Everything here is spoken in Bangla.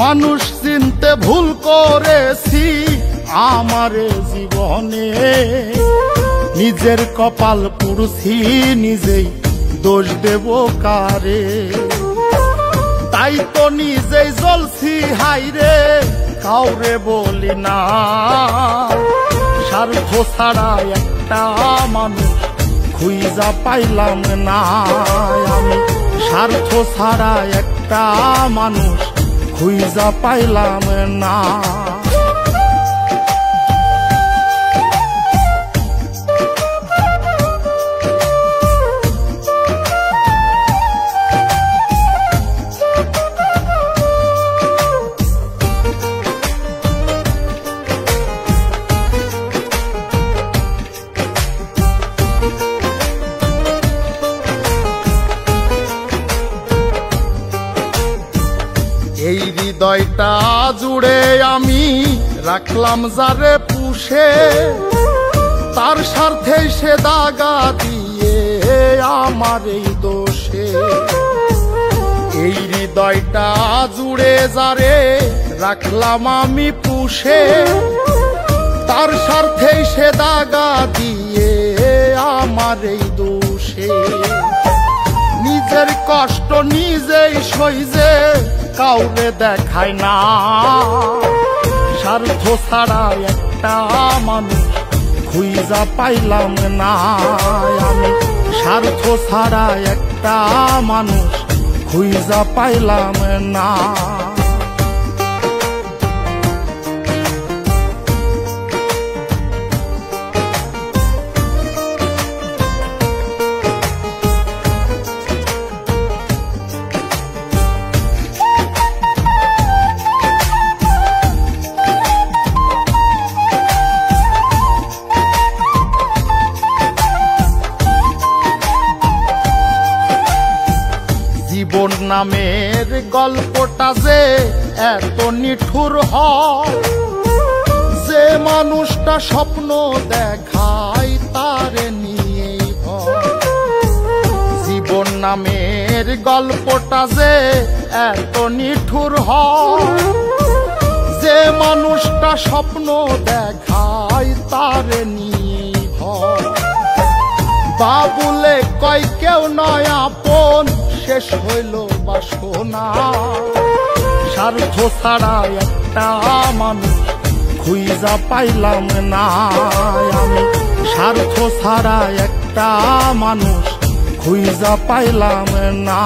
মানুষ চিনতে ভুল করেছি আমারে জীবনে, নিজের কপাল পুড়ছি নিজেই দোষ দেব কারে। তাই তো নিজেই জ্বলছি হাইরে কাউরে বলি না, স্বার্থ ছাড়া একটা মানুষ খুঁজা পাইলাম না। আমি স্বার্থ ছাড়া একটা মানুষ খুঁজা পাইলাম না। এই হৃদয়টা জুড়ে আমি রাখলাম যারে পুষে, তার স্বার্থে সে দাগা দিয়ে আমার এই দোষে। এই হৃদয়টা জুড়ে যারে রাখলাম আমি পুষে, তার স্বার্থে সে দাগা দিয়ে আমার এই দোষে। নিজের কষ্ট নিজেই সইজে কাউরে দেখায় না, স্বার্থ ছাড়া একটা মানুষ খুঁজা পাইলাম না। আমি স্বার্থ ছাড়া একটা মানুষ খুঁজা পাইলাম না। জীবন নামের গল্পটা যে এত নিঠুর হয়, যে মানুষটা স্বপ্ন দেখায় তারে নিয়েই ভয়। জীবন নামের গল্পটা যে এত নিঠুর হয়, যে মানুষটা স্বপ্ন দেখায় তারে নিয়েই ভয়। বাবুলে কয় কেউ নয় আপন, শেষ হইল বাসনা। স্বার্থ ছাড়া একটা মানুষ খুঁজা পাইলাম না। আমি স্বার্থ ছাড়া একটা মানুষ খুঁজা পাইলাম না।